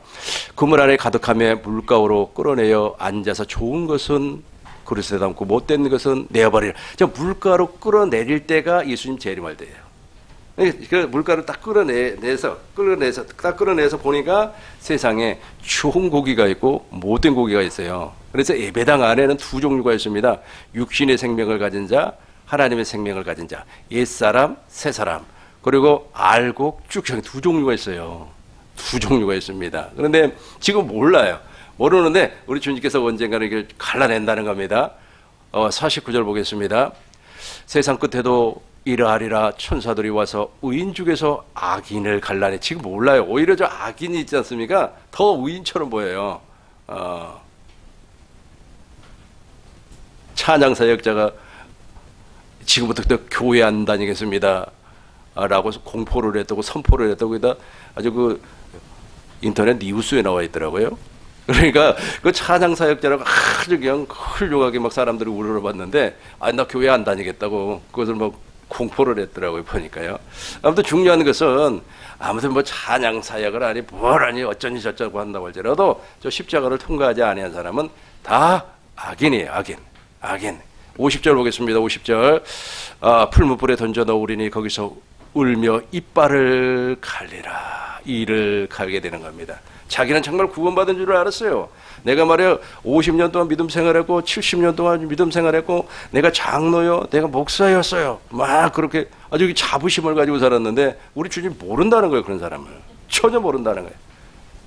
그물 안에 가득하며 물가로 끌어내어 앉아서 좋은 것은 그릇에 담고 못된 것은 내어버리라. 저 물가로 끌어내릴 때가 예수님 재림할 때예요. 그 물가를 딱 끌어내서 보니까 세상에 좋은 고기가 있고 못된 고기가 있어요. 그래서 예배당 안에는 두 종류가 있습니다. 육신의 생명을 가진 자, 하나님의 생명을 가진 자, 옛사람, 새사람, 그리고 알곡, 쭉쭉 두 종류가 있어요. 두 종류가 있습니다. 그런데 지금 몰라요. 모르는데 우리 주님께서 언젠가는 이걸 갈라낸다는 겁니다. 49절 보겠습니다. 세상 끝에도 이러하리라. 천사들이 와서 의인 중에서 악인을 갈라내. 지금 몰라요. 오히려 저 악인이 있지 않습니까? 더 의인처럼 보여요. 찬양사역자가 지금부터 또 교회 안 다니겠습니다 라고 공포를 했다고 선포를 했다고 해다 아주 그 인터넷 뉴스에 나와 있더라고요. 그러니까 그 찬양사역자라고 아주 그냥 훌륭하게 막 사람들이 우러러봤는데 나 교회 안 다니겠다고 그것을 뭐 공포를 했더라고요. 보니까요. 아무튼 중요한 것은 아무튼 뭐 찬양사역을 하니 뭘 하니 어쩌니 저쩌고 한다고 할지라도 저 십자가를 통과하지 아니한 사람은 다 악인이에요. 악인. 50절 보겠습니다. 50절. 풀무불에 던져 넣으리니 거기서 울며 이빨을 갈리라. 이를 갈게 되는 겁니다. 자기는 정말 구원받은 줄 알았어요. 내가 말이야 50년 동안 믿음 생활했고 70년 동안 믿음 생활했고 내가 장로요, 내가 목사였어요. 막 그렇게 아주 자부심을 가지고 살았는데 우리 주님 모른다는 거예요. 그런 사람을 전혀 모른다는 거예요.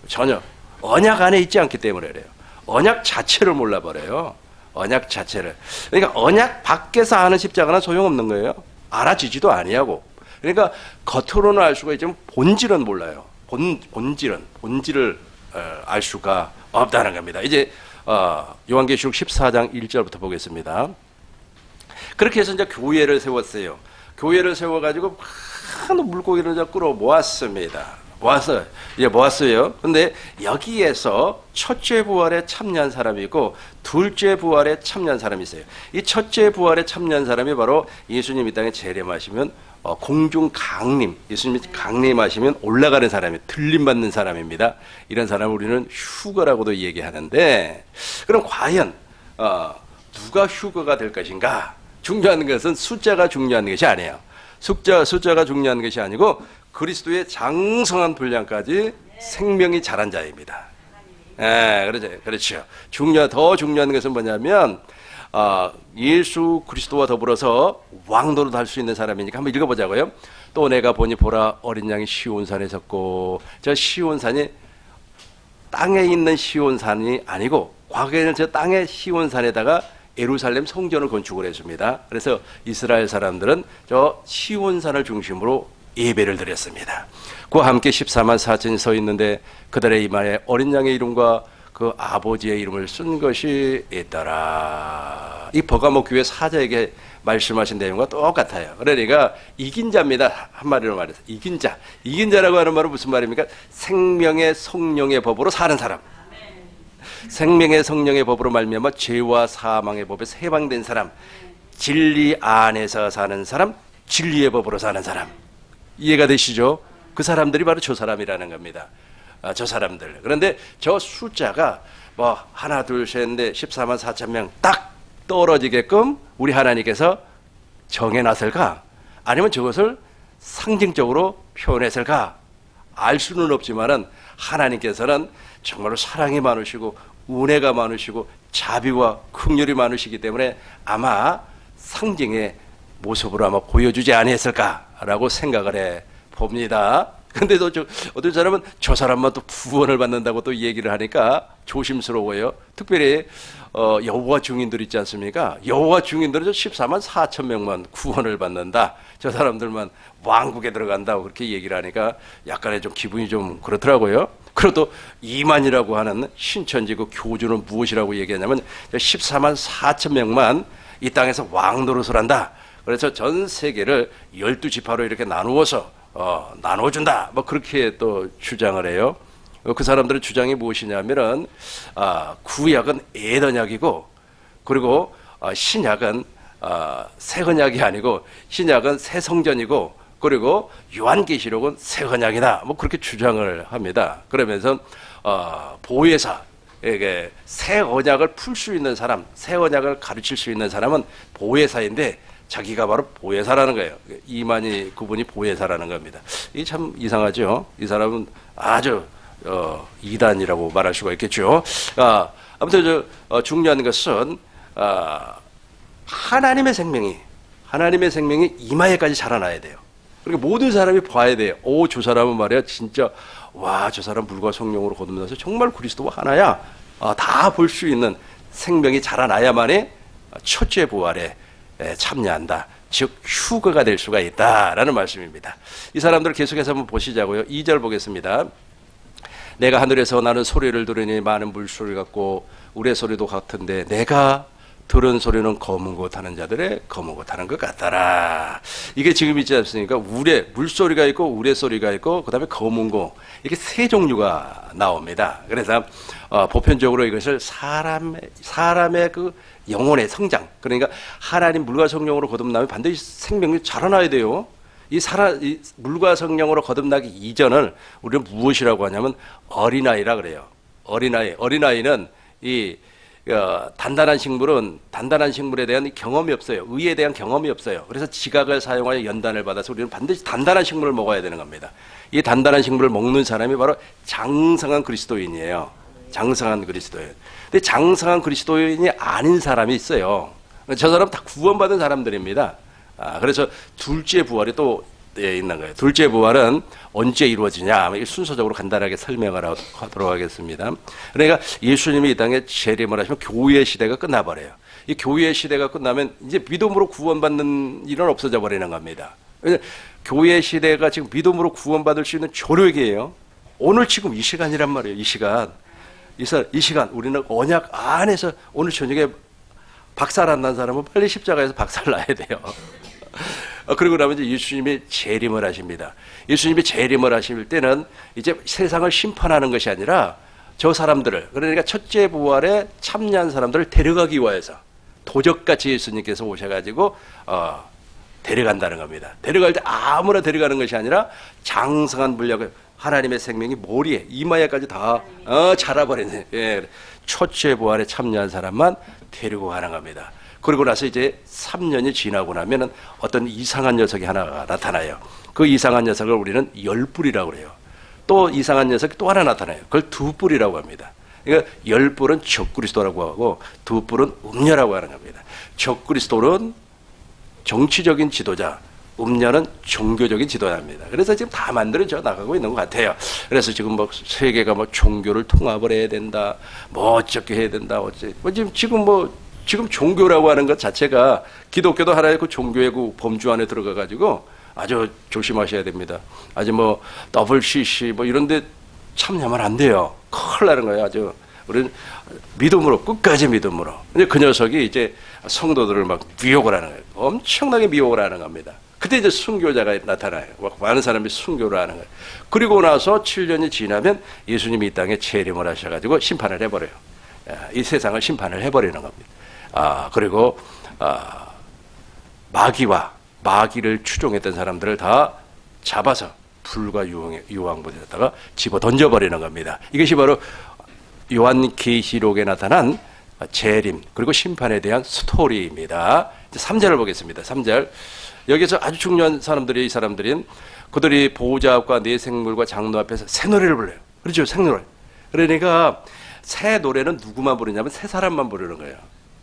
전혀 언약 안에 있지 않기 때문에 그래요. 언약 자체를 몰라버려요. 언약 자체를. 그러니까 언약 밖에서 아는 십자가는 소용없는 거예요. 알아지지도 아니하고. 그러니까 겉으로는 알 수가 있지만 본질은 몰라요. 본질을 알 수가 없다는 겁니다. 이제 요한계시록 14장 1절부터 보겠습니다. 그렇게 해서 이제 교회를 세웠어요. 교회를 세워가지고 많은 물고기를 이제 끌어 모았습니다. 모았어요. 근데 여기에서 첫째 부활에 참여한 사람이 있고 둘째 부활에 참여한 사람이 있어요. 이 첫째 부활에 참여한 사람이 바로 예수님 이 땅에 재림하시면 공중 강림, 예수님이 강림하시면 올라가는 사람이 들림받는 사람입니다. 이런 사람을 우리는 휴거라고도 얘기하는데 그럼 과연 누가 휴거가 될 것인가? 중요한 것은 숫자가 중요한 것이 아니에요. 숫자가 중요한 것이 아니고 그리스도의 장성한 분량까지 생명이 자란 자입니다. 그렇죠. 더 중요한 것은 뭐냐면 예수 그리스도와 더불어서 왕노릇 할 수 있는 사람이니까 한번 읽어보자고요. 또 내가 보니 보라 어린 양이 시온산에 섰고 저 시온산이 땅에 있는 시온산이 아니고 과거에는 저 땅의 시온산에다가 예루살렘 성전을 건축을 했습니다. 그래서 이스라엘 사람들은 저 시온산을 중심으로 예배를 드렸습니다. 그와 함께 14만 4천이 서 있는데 그들의 이마에 어린 양의 이름과 그 아버지의 이름을 쓴 것이 있더라. 이 버가모 교회 사자에게 말씀하신 내용과 똑같아요. 그러니까 이긴 자입니다. 한마디로 말해서 이긴 자. 이긴 자라고 하는 말은 무슨 말입니까? 생명의 성령의 법으로 사는 사람. 생명의 성령의 법으로 말미암아 죄와 사망의 법에서 해방된 사람. 진리 안에서 사는 사람. 진리의 법으로 사는 사람. 이해가 되시죠? 그 사람들이 바로 저 사람이라는 겁니다. 저 사람들. 그런데 저 숫자가 뭐 하나 둘 셋 넷 14만 4천 명 딱 떨어지게끔 우리 하나님께서 정해놨을까? 아니면 저것을 상징적으로 표현했을까? 알 수는 없지만은 하나님께서는 정말로 사랑이 많으시고 은혜가 많으시고 자비와 긍휼이 많으시기 때문에 아마 상징의 모습으로 아마 보여주지 아니했을까라고 생각을 해 봅니다. 근데 또 어떤 사람은 저 사람만 또 구원을 받는다고 또 얘기를 하니까 조심스러워요. 특별히 여호와 증인들 있지 않습니까? 여호와 증인들은 14만 4천 명만 구원을 받는다. 저 사람들만 왕국에 들어간다고 그렇게 얘기를 하니까 약간의 좀 기분이 좀 그렇더라고요. 그리고 또 이만이라고 하는 신천지 그 교주는 무엇이라고 얘기하냐면 14만 4천 명만 이 땅에서 왕노릇을 한다. 그래서 전 세계를 12지파로 이렇게 나누어서 나눠준다. 뭐 그렇게 또 주장을 해요. 그 사람들의 주장이 무엇이냐면은 구약은 에덴약이고 그리고 신약은 새 언약이 아니고 신약은 새 성전이고 그리고 요한계시록은 새 언약이다. 뭐 그렇게 주장을 합니다. 그러면서 보혜사에게 새 언약을 풀 수 있는 사람, 새 언약을 가르칠 수 있는 사람은 보혜사인데 자기가 바로 보혜사라는 거예요. 이만희 그분이 보혜사라는 겁니다. 이게 참 이상하죠. 이 사람은 아주 이단이라고 말할 수가 있겠죠. 아무튼 중요한 것은 하나님의 생명이 이마에까지 자라나야 돼요. 그러니까 모든 사람이 봐야 돼요. 저 사람은 말이야 진짜 저 사람 물과 성령으로 거듭나서 정말 그리스도와 하나야. 다 볼 수 있는 생명이 자라나야만이 첫째 부활에 참여한다. 즉 휴거가 될 수가 있다라는 말씀입니다. 이 사람들을 계속해서 한번 보시자고요. 2절 보겠습니다. 내가 하늘에서 나는 소리를 들으니 많은 물소리 같고 우레소리도 같은데 내가 들은 소리는 검은 것 하는 자들의 검은 것 하는 것 같더라. 이게 지금 있지 않습니까? 물소리가 있고 우레소리가 있고 그 다음에 검은 것, 이렇게 세 종류가 나옵니다. 그래서 보편적으로 이것을 사람의 그 영혼의 성장, 그러니까 하나님 물과 성령으로 거듭나면 반드시 생명이 자라나야 돼요. 이 물과 성령으로 거듭나기 이전을 우리는 무엇이라고 하냐면 어린아이라 그래요. 어린아이는 단단한 식물에 대한 경험이 없어요. 의에 대한 경험이 없어요. 그래서 지각을 사용하여 연단을 받아서 우리는 반드시 단단한 식물을 먹어야 되는 겁니다. 이 단단한 식물을 먹는 사람이 바로 장성한 그리스도인이에요. 장성한 그리스도인. 근데 장성한 그리스도인이 아닌 사람이 있어요. 저 사람 다 구원받은 사람들입니다. 그래서 둘째 부활이 또 있는 거예요. 둘째 부활은 언제 이루어지냐? 순서적으로 간단하게 설명을 하도록 하겠습니다. 그러니까 예수님이 이 땅에 재림을 하시면 교회의 시대가 끝나버려요. 이 교회의 시대가 끝나면 이제 믿음으로 구원받는 일은 없어져 버리는 겁니다. 교회의 시대가 지금 믿음으로 구원받을 수 있는 조력이에요. 오늘 지금 이 시간이란 말이에요. 이 시간 우리는 언약 안에서 오늘 저녁에 박살 안 난 사람은 빨리 십자가에서 박살 나야 돼요. 그리고 나면 이제 예수님이 재림을 하십니다. 예수님이 재림을 하실 때는 이제 세상을 심판하는 것이 아니라 저 사람들을, 그러니까 첫째 부활에 참여한 사람들을 데려가기 위해서 도적같이 예수님께서 오셔가지고 데려간다는 겁니다. 데려갈 때 아무나 데려가는 것이 아니라 장성한 물약을 하나님의 생명이 머리에 이마에까지 다 자라버리는, 첫째 부활에 참여한 사람만 데리고 가는 겁니다. 그리고 나서 이제 3년이 지나고 나면은 어떤 이상한 녀석이 하나가 나타나요. 그 이상한 녀석을 우리는 열뿔이라고 그래요. 또 이상한 녀석이 또 하나 나타나요. 그걸 두뿔이라고 합니다. 그러니까 열뿔은 적그리스도라고 하고 두뿔은 음녀라고 하는 겁니다. 적그리스도는 정치적인 지도자, 음녀는 종교적인 지도자입니다. 그래서 지금 다 만들어져 나가고 있는 것 같아요. 그래서 지금 뭐 세계가 뭐 종교를 통합을 해야 된다, 뭐 어떻게 해야 된다, 지금 종교라고 하는 것 자체가 기독교도 하나의 그 종교의 그 범주 안에 들어가 가지고 아주 조심하셔야 됩니다. 아주 뭐 WCC 뭐 이런데 참여하면 안 돼요. 큰일 나는 거예요. 아주 우리는 믿음으로, 끝까지 믿음으로. 근데 그 녀석이 이제 성도들을 막 미혹을 하는 거예요. 엄청나게 미혹을 하는 겁니다. 그때 이제 순교자가 나타나요. 많은 사람이 순교를 하는 거예요. 그리고 나서 7년이 지나면 예수님이 이 땅에 재림을 하셔가지고 심판을 해버려요. 이 세상을 심판을 해버리는 겁니다. 그리고 마귀를 추종했던 사람들을 다 잡아서 불과 유황불에다가 집어 던져버리는 겁니다. 이것이 바로 요한계시록에 나타난 재림 그리고 심판에 대한 스토리입니다. 이제 3절을 보겠습니다. 3절. 여기서 아주 중요한 사람들이, 이 사람들은 그들이 보호자 앞과 네 생물과 장로 앞에서 새 노래를 불러요. 그렇죠? 새 노래. 그러니까 새 노래는 누구만 부르냐면 세 사람만 부르는 거예요.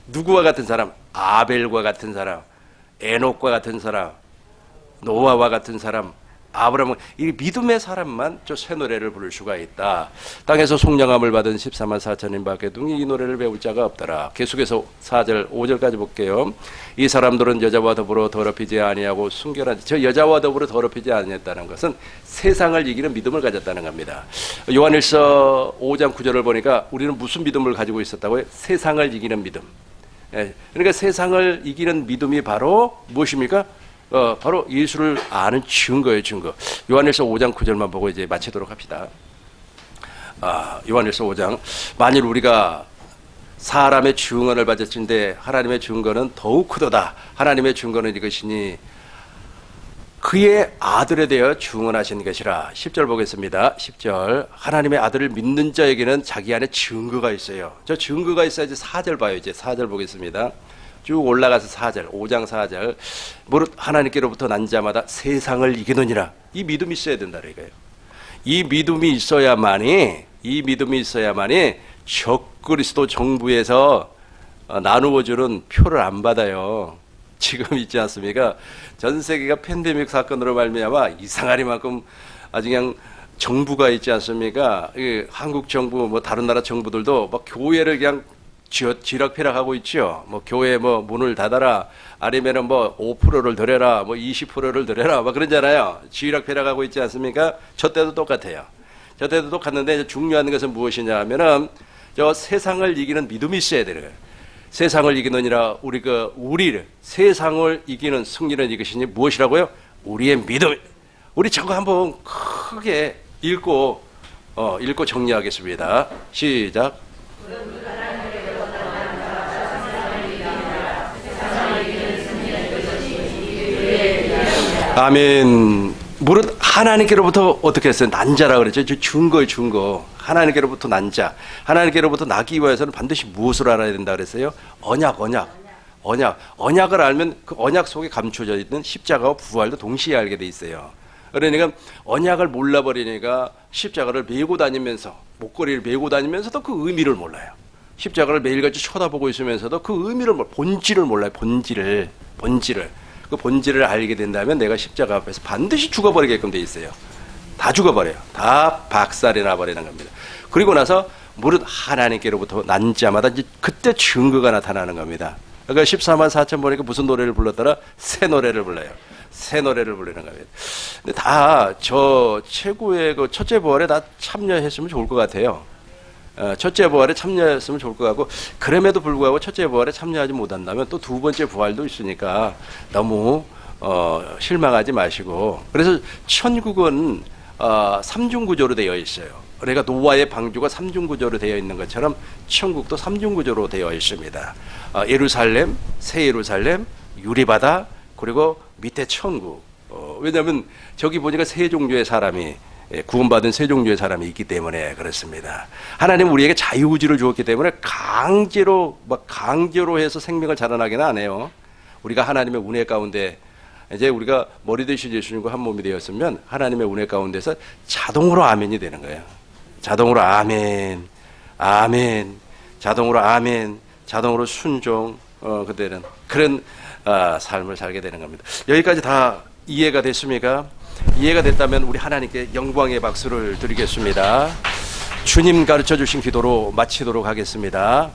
누구와 같은 사람? 아벨과 같은 사람, 에녹과 같은 사람, 노아와 같은 사람, 아브라함, 이 믿음의 사람만 저 새 노래를 부를 수가 있다. 땅에서 속량함을 받은 14만 4천인 밖에 둥이 이 노래를 배울 자가 없더라. 계속해서 4절, 5절까지 볼게요. 이 사람들은 여자와 더불어 더럽히지 아니하고 순결한, 저 여자와 더불어 더럽히지 아니했다는 것은 세상을 이기는 믿음을 가졌다는 겁니다. 요한일서 5장 9절을 보니까 우리는 무슨 믿음을 가지고 있었다고요? 세상을 이기는 믿음. 그러니까 세상을 이기는 믿음이 바로 무엇입니까? 바로 예수를 아는 증거예요, 증거. 요한일서 5장 9절만 보고 이제 마치도록 합시다. 요한일서 5장. 만일 우리가 사람의 증언을 받을진데 하나님의 증거는 더욱 크도다. 하나님의 증거는 이것이니 그의 아들에 대하여 증언하신 것이라. 10절 보겠습니다. 10절. 하나님의 아들을 믿는 자에게는 자기 안에 증거가 있어요. 저 증거가 있어야지 4절 봐요. 이제 4절 보겠습니다. 쭉 올라가서 4절, 5장 4절. 무릇 하나님께로부터 난 자마다 세상을 이기느니라. 이 믿음이 있어야 된다 이거예요. 이 믿음이 있어야만이 적그리스도 정부에서 나누어주는 표를 안 받아요. 지금 있지 않습니까? 전 세계가 팬데믹 사건으로 말미암아 이상하리만큼 아주 그냥 정부가 있지 않습니까? 한국 정부 뭐 다른 나라 정부들도 막 교회를 그냥 쥐락펴락하고 있죠. 뭐 교회 뭐 문을 닫아라, 아니면은 뭐 5%를 드려라, 뭐 20%를 드려라, 막 그러잖아요. 쥐락펴락하고 있지 않습니까? 저 때도 똑같아요. 저 때도 똑같은데 중요한 것은 무엇이냐 하면은 저 세상을 이기는 믿음이 있어야 돼요. 세상을 이기느니라. 우리를 세상을 이기는 승리는 이것이니 무엇이라고요? 우리의 믿음. 우리 저거 한번 크게 읽고 정리하겠습니다. 시작. 아멘. 무릇 하나님께로부터 어떻게 했어요? 난 자라 그랬죠. 증거. 하나님께로부터 난 자. 하나님께로부터 나기 위해서는 반드시 무엇을 알아야 된다 그랬어요? 언약을 알면 그 언약 속에 감춰져 있는 십자가와 부활도 동시에 알게 돼 있어요. 그러니까 언약을 몰라버리니까 십자가를 메고 다니면서, 목걸이를 메고 다니면서도 그 의미를 몰라요. 십자가를 매일같이 쳐다보고 있으면서도 그 의미를 본질을 몰라요. 본질을. 그 본질을 알게 된다면 내가 십자가 앞에서 반드시 죽어버리게끔 돼 있어요. 다 죽어버려요. 다 박살이 나버리는 겁니다. 그리고 나서 무릇 하나님께로부터 난 자마다 이제 그때 증거가 나타나는 겁니다. 그러니까 14만 4천 보니까 무슨 노래를 불렀더라? 새 노래를 불러요. 새 노래를 부르는 겁니다. 근데 다 저 최고의 그 첫째 부활에 다 참여했으면 좋을 것 같아요. 첫째 부활에 참여했으면 좋을 것 같고, 그럼에도 불구하고 첫째 부활에 참여하지 못한다면 또 두 번째 부활도 있으니까 너무 실망하지 마시고. 그래서 천국은 삼중구조로 되어 있어요. 그러니까 노아의 방주가 삼중구조로 되어 있는 것처럼 천국도 삼중구조로 되어 있습니다. 예루살렘, 새 예루살렘, 유리바다, 그리고 밑에 천국. 왜냐하면 저기 보니까 세 종류의 사람이, 구원받은 세 종류의 사람이 있기 때문에 그렇습니다. 하나님은 우리에게 자유의지를 주었기 때문에 강제로 해서 생명을 자라나게는 안 해요. 우리가 하나님의 은혜 가운데, 이제 우리가 머리 대신 예수님과 한 몸이 되었으면 하나님의 은혜 가운데서 자동으로 아멘이 되는 거예요. 자동으로 아멘, 자동으로 아멘, 자동으로 순종, 그때는 그런 삶을 살게 되는 겁니다. 여기까지 다 이해가 됐습니까? 이해가 됐다면 우리 하나님께 영광의 박수를 드리겠습니다. 주님 가르쳐 주신 기도로 마치도록 하겠습니다.